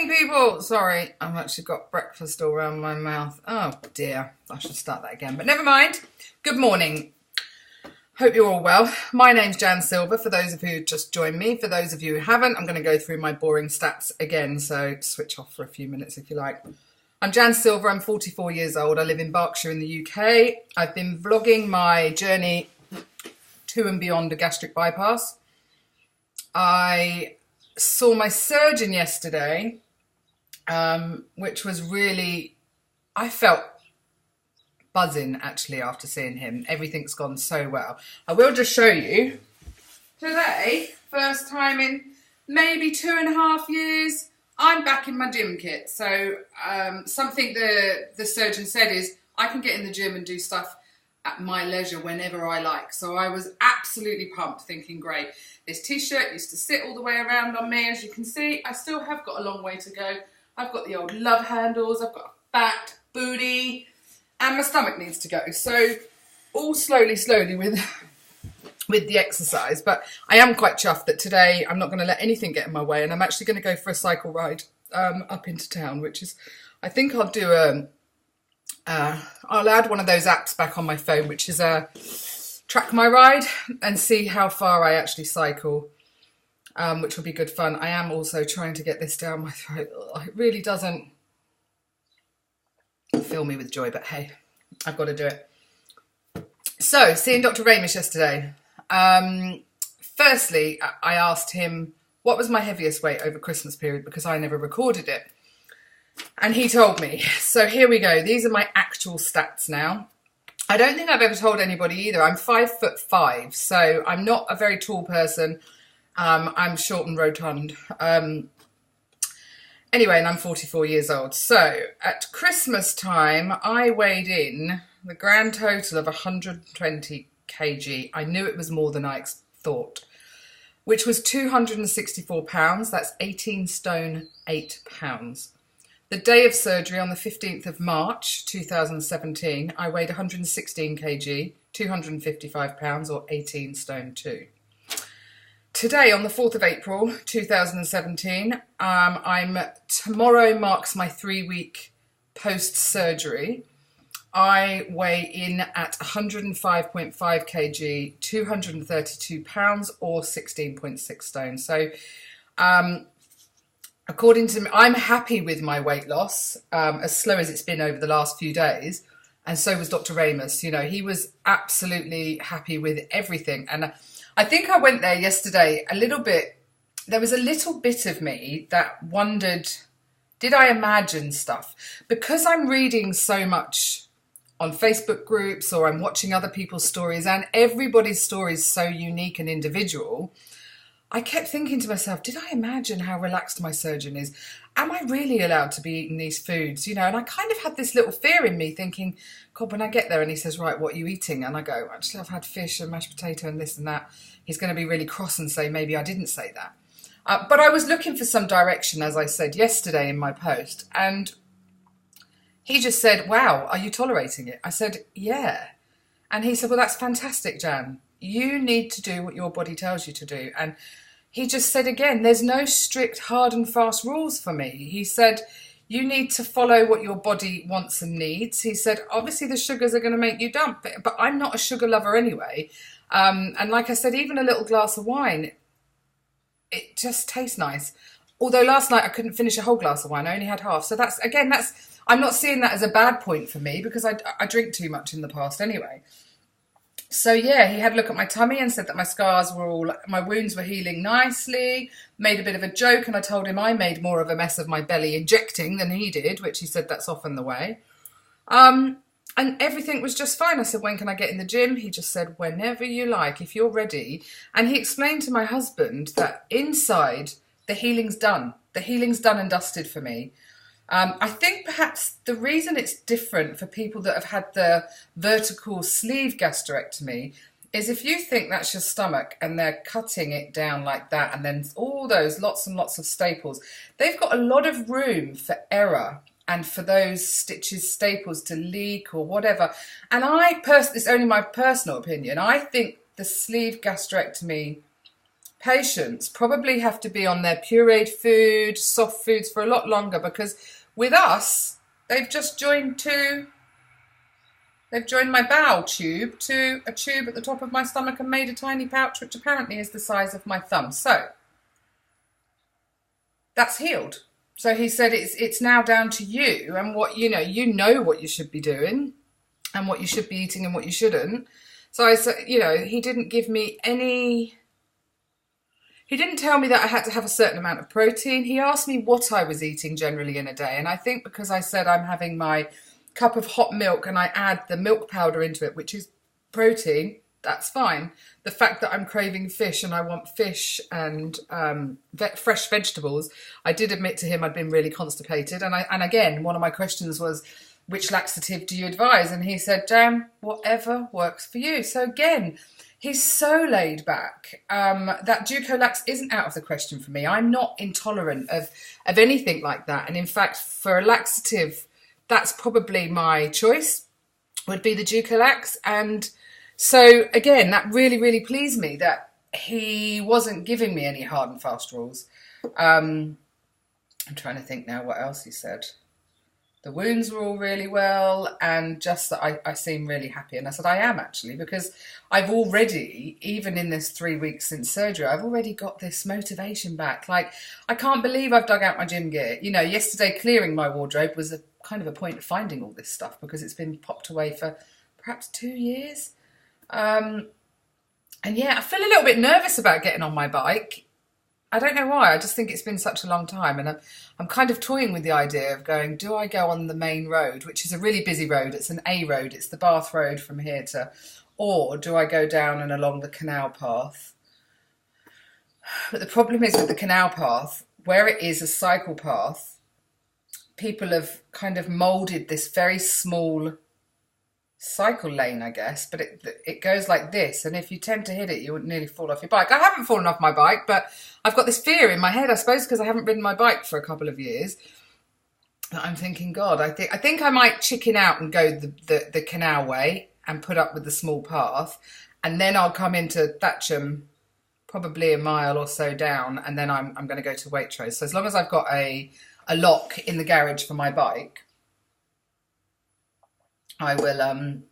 morning, people. Sorry, I've actually got breakfast all around my mouth. Oh dear, I should start that again, but never mind. Good morning. Hope you're all well. My name's Jan Silver, for those of you who just joined me. For those of you who haven't, I'm going to go through my boring stats again, so switch off for a few minutes if you like. I'm Jan Silver, I'm 44 years old. I live in Berkshire in the UK. I've been vlogging my journey to and beyond a gastric bypass. I saw my surgeon yesterday, which was really, I felt buzzing actually after seeing him. Everything's gone so well. I will just show you. Today, first time in maybe 2.5 years, I'm back in my gym kit. So something the surgeon said is I can get in the gym and do stuff at my leisure whenever I like. So I was absolutely pumped, thinking, great. This t-shirt used to sit all the way around on me, as you can see. I still have got a long way to go. I've got the old love handles, I've got a fat booty, and my stomach needs to go. So all slowly with the exercise. But I am quite chuffed that today I'm not going to let anything get in my way, and I'm actually going to go for a cycle ride up into town, which is, I think I'll do I'll add one of those apps back on my phone, which is track my ride and see how far I actually cycle, which will be good fun. I am also trying to get this down my throat. It really doesn't fill me with joy, but hey, I've got to do it. So, seeing Dr. Ramos yesterday. Firstly, I asked him what was my heaviest weight over Christmas period, because I never recorded it. And he told me. So here we go. These are my actual stats now. I don't think I've ever told anybody either. I'm 5'5", so I'm not a very tall person. I'm short and rotund. Anyway, and I'm 44 years old. So at Christmas time, I weighed in the grand total of 120 kg. I knew it was more than I thought, which was 264 pounds. That's 18 stone, 8 pounds. The day of surgery on the 15th of March 2017, I weighed 116 kg, 255 pounds, or 18 stone 2. Today, on the 4th of April 2017, tomorrow marks my 3-week post-surgery. I weigh in at 105.5 kg, 232 pounds, or 16.6 stone. So, according to me, I'm happy with my weight loss, as slow as it's been over the last few days. And so was Dr. Ramos. You know, he was absolutely happy with everything. And I think I went there yesterday a little bit. There was a little bit of me that wondered, did I imagine stuff? Because I'm reading so much on Facebook groups, or I'm watching other people's stories, and everybody's story is so unique and individual. I kept thinking to myself, did I imagine how relaxed my surgeon is? Am I really allowed to be eating these foods? You know, and I kind of had this little fear in me thinking, God, when I get there and he says, right, what are you eating? And I go, actually, I've had fish and mashed potato and this and that. He's going to be really cross and say, maybe I didn't say that. But I was looking for some direction, as I said yesterday in my post. And he just said, wow, are you tolerating it? I said, yeah. And he said, well, that's fantastic, Jan. You need to do what your body tells you to do. And he just said again, there's no strict hard and fast rules for me. He said, you need to follow what your body wants and needs. He said, obviously the sugars are going to make you dump it, but I'm not a sugar lover anyway. And like I said, even a little glass of wine, it just tastes nice. Although last night I couldn't finish a whole glass of wine. I only had half. So that's, I'm not seeing that as a bad point for me, because I drink too much in the past anyway. So yeah, he had a look at my tummy and said that my wounds were healing nicely, made a bit of a joke, and I told him I made more of a mess of my belly injecting than he did, which he said that's often the way. And everything was just fine. I said, when can I get in the gym? He just said, whenever you like, if you're ready. And he explained to my husband that inside, the healing's done. The healing's done and dusted for me. I think perhaps the reason it's different for people that have had the vertical sleeve gastrectomy is if you think that's your stomach and they're cutting it down like that, and then all those lots and lots of staples, they've got a lot of room for error and for those stitches, staples to leak or whatever. And it's only my personal opinion, I think the sleeve gastrectomy patients probably have to be on their pureed food, soft foods for a lot longer, because with us, they've just joined my bowel tube to a tube at the top of my stomach and made a tiny pouch, which apparently is the size of my thumb. So that's healed. So he said it's now down to you and what, you know what you should be doing and what you should be eating and what you shouldn't. So I said, he didn't give me he didn't tell me that I had to have a certain amount of protein. He asked me what I was eating generally in a day. And I think because I said I'm having my cup of hot milk and I add the milk powder into it, which is protein, that's fine. The fact that I'm craving fish and I want fish and fresh vegetables, I did admit to him I'd been really constipated. And again, one of my questions was, which laxative do you advise? And he said, Jan, whatever works for you. So again, he's so laid back that Ducolax isn't out of the question for me. I'm not intolerant of anything like that. And in fact, for a laxative, that's probably my choice, would be the Ducolax. And so again, that really, really pleased me that he wasn't giving me any hard and fast rules. I'm trying to think now what else he said. The wounds were all really well, and just that I seem really happy. And I said, I am actually, because I've already, even in this 3 weeks since surgery, I've already got this motivation back. Like, I can't believe I've dug out my gym gear. Yesterday clearing my wardrobe was a kind of a point of finding all this stuff, because it's been popped away for perhaps 2 years. And yeah, I feel a little bit nervous about getting on my bike. I don't know why. I just think it's been such a long time, and I'm kind of toying with the idea of going, do I go on the main road, which is a really busy road? It's an A road. It's the Bath Road from here or do I go down and along the canal path? But the problem is with the canal path, where it is a cycle path, people have kind of moulded this very small cycle lane, I guess, but it goes like this, and if you tend to hit it, you would nearly fall off your bike. I haven't fallen off my bike, but I've got this fear in my head, I suppose, because I haven't ridden my bike for a couple of years. But I'm thinking, God, I think I might chicken out and go the canal way and put up with the small path, and then I'll come into Thatcham, probably a mile or so down, and then I'm going to go to Waitrose. So as long as I've got a lock in the garage for my bike, I will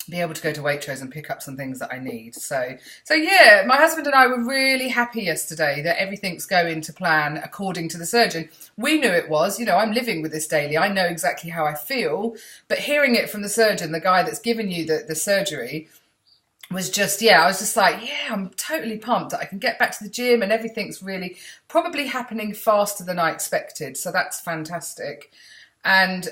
be able to go to Waitrose and pick up some things that I need. So yeah, my husband and I were really happy yesterday that everything's going to plan according to the surgeon. We knew it was, I'm living with this daily. I know exactly how I feel, but hearing it from the surgeon, the guy that's given you the surgery, was just, I was just like, I'm totally pumped that I can get back to the gym and everything's really probably happening faster than I expected. So that's fantastic. And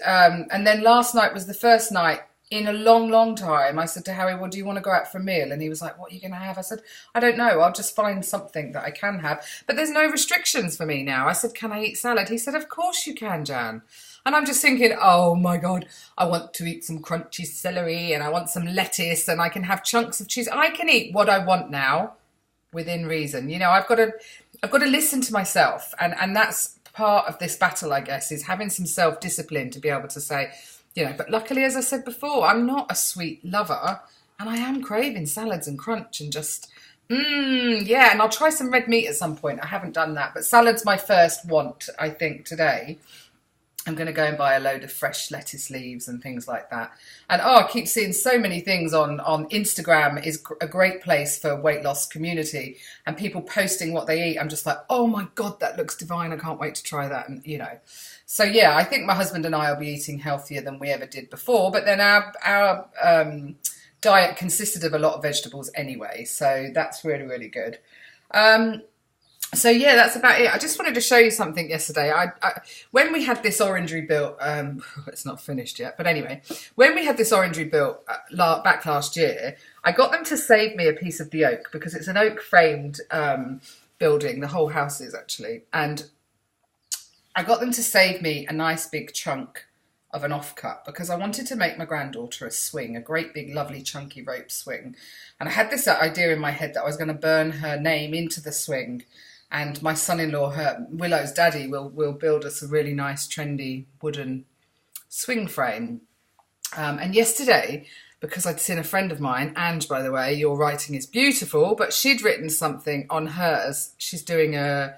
then last night was the first night in a long, long time. I said to Harry, well, do you want to go out for a meal? And he was like, what are you going to have? I said, I don't know. I'll just find something that I can have. But there's no restrictions for me now. I said, can I eat salad? He said, of course you can, Jan. And I'm just thinking, oh my God, I want to eat some crunchy celery and I want some lettuce and I can have chunks of cheese. I can eat what I want now within reason. I've got to listen to myself. And that's part of this battle, I guess, is having some self-discipline to be able to say, but luckily, as I said before, I'm not a sweet lover and I am craving salads and crunch and just, and I'll try some red meat at some point. I haven't done that, but salad's my first want, I think, today. I'm going to go and buy a load of fresh lettuce leaves and things like that. And I keep seeing so many things on Instagram is a great place for weight loss community and people posting what they eat. I'm just like, oh my God, that looks divine. I can't wait to try that. And, so yeah, I think my husband and I will be eating healthier than we ever did before. But then our diet consisted of a lot of vegetables anyway. So that's really, really good. So yeah, that's about it. I just wanted to show you something yesterday. When we had this orangery built, it's not finished yet, but anyway, when we had this orangery built back last year, I got them to save me a piece of the oak because it's an oak framed building. The whole house is actually, and I got them to save me a nice big chunk of an offcut because I wanted to make my granddaughter a swing, a great big lovely chunky rope swing, and I had this idea in my head that I was going to burn her name into the swing. And my son-in-law, Willow's daddy, will build us a really nice, trendy wooden swing frame. And yesterday, because I'd seen a friend of mine, and by the way, your writing is beautiful, but she'd written something on hers. She's doing a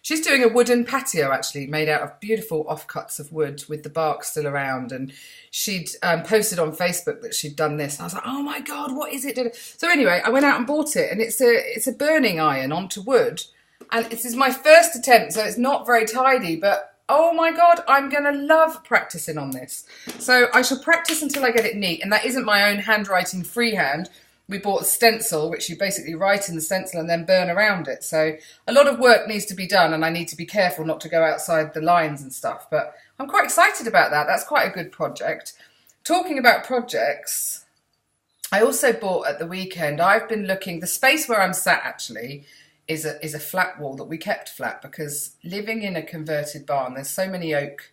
wooden patio, actually, made out of beautiful offcuts of wood with the bark still around. And she'd posted on Facebook that she'd done this. And I was like, oh my God, what is it? So anyway, I went out and bought it, and it's a burning iron onto wood. And this is my first attempt, so it's not very tidy, but oh my God, I'm going to love practicing on this. So I shall practice until I get it neat. And that isn't my own handwriting freehand. We bought a stencil, which you basically write in the stencil and then burn around it. So a lot of work needs to be done, and I need to be careful not to go outside the lines and stuff. But I'm quite excited about that. That's quite a good project. Talking about projects, I also bought at the weekend, I've been looking, the space where I'm sat actually is a flat wall that we kept flat, because living in a converted barn, there's so many oak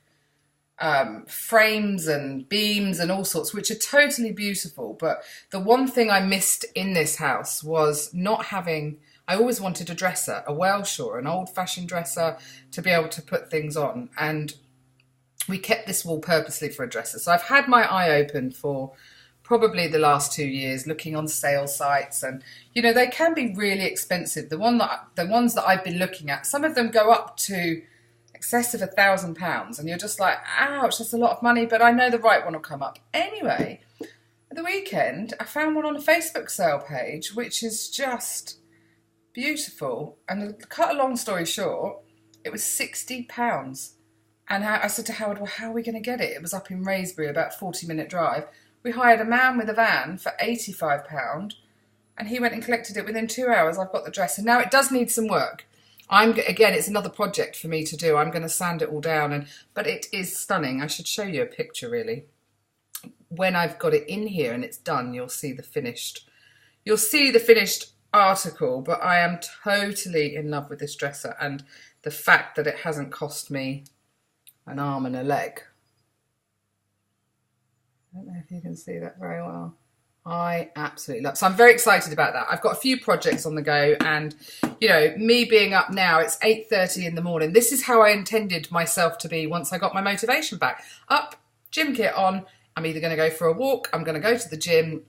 frames and beams and all sorts, which are totally beautiful. But the one thing I missed in this house was not having, I always wanted a dresser, a Welsh or an old-fashioned dresser to be able to put things on. And we kept this wall purposely for a dresser. So I've had my eye open for probably the last 2 years, looking on sale sites, and you know, they can be really expensive. The ones that I've been looking at, some of them go up to excess of £1,000, and you're just like, ouch, that's a lot of money, but I know the right one will come up. Anyway, at the weekend, I found one on a Facebook sale page, which is just beautiful. And to cut a long story short, it was £60. And I said to Howard, well, how are we going to get it? It was up in Raysbury, about a 40-minute drive. We hired a man with a van for £85, and he went and collected it within 2 hours. I've got the dresser. Now, it does need some work. Again, it's another project for me to do. I'm going to sand it all down, but it is stunning. I should show you a picture, really. When I've got it in here and it's done, you'll see the finished article, but I am totally in love with this dresser, and the fact that it hasn't cost me an arm and a leg. I don't know if you can see that very well. I absolutely love it. So I'm very excited about that. I've got a few projects on the go, and you know, me being up now, it's 8:30 in the morning. This is how I intended myself to be once I got my motivation back. Up, gym kit on. I'm either going to go for a walk, I'm going to go to the gym,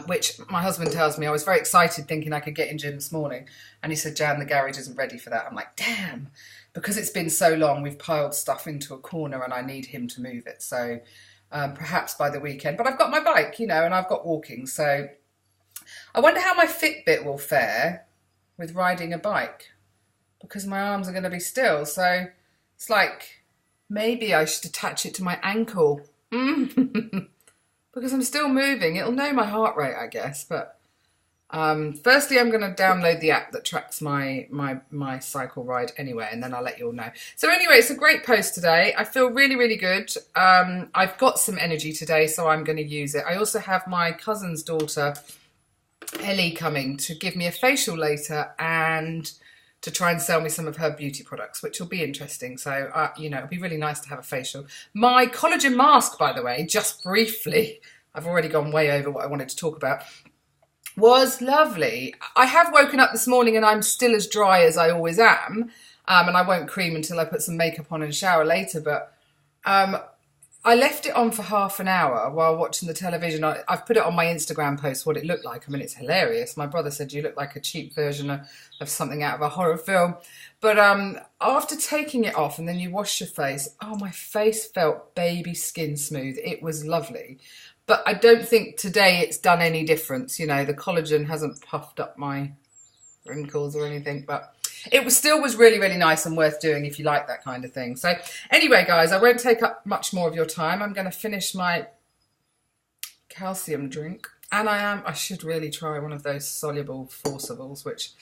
which my husband tells me, I was very excited thinking I could get in gym this morning. And he said, Jan, the garage isn't ready for that. I'm like, damn, because it's been so long, we've piled stuff into a corner and I need him to move it. So perhaps by the weekend, but I've got my bike, you know, and I've got walking. So I wonder how my Fitbit will fare with riding a bike, because my arms are going to be still. So it's like, maybe I should attach it to my ankle. Because I'm still moving. It'll know my heart rate, I guess. But firstly, I'm going to download the app that tracks my cycle ride anyway, and then I'll let you all know. So anyway, it's a great post today. I feel really, really good. I've got some energy today, so I'm going to use it. I also have my cousin's daughter, Ellie, coming to give me a facial later and to try and sell me some of her beauty products, which will be interesting. So, you know, it'll be really nice to have a facial. My collagen mask, by the way, just briefly, I've already gone way over what I wanted to talk about, was lovely. I have woken up this morning and I'm still as dry as I always am. And I won't cream until I put some makeup on and shower later. But I left it on for half an hour while watching the television. I've put it on my Instagram post, what it looked like. I mean, it's hilarious. My brother said, you look like a cheap version of something out of a horror film. But after taking it off and then you wash your face, oh, my face felt baby skin smooth. It was lovely. But I don't think today it's done any difference. You know, the collagen hasn't puffed up my wrinkles or anything, but it still was really, really nice and worth doing if you like that kind of thing. So anyway, guys, I won't take up much more of your time. I'm going to finish my calcium drink. And I should really try one of those soluble forcibles, which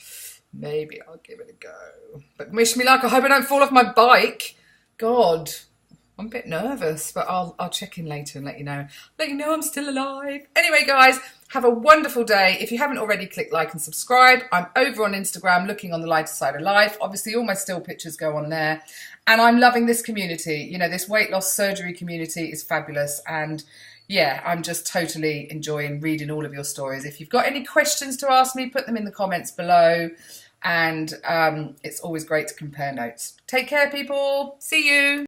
maybe I'll give it a go. But wish me luck. I hope I don't fall off my bike. God, I'm a bit nervous, but I'll check in later and let you know. Let you know I'm still alive. Anyway, guys, have a wonderful day. If you haven't already, click like and subscribe. I'm over on Instagram, looking on the lighter side of life. Obviously, all my still pictures go on there. And I'm loving this community. You know, this weight loss surgery community is fabulous. And yeah, I'm just totally enjoying reading all of your stories. If you've got any questions to ask me, put them in the comments below. And it's always great to compare notes. Take care, people. See you.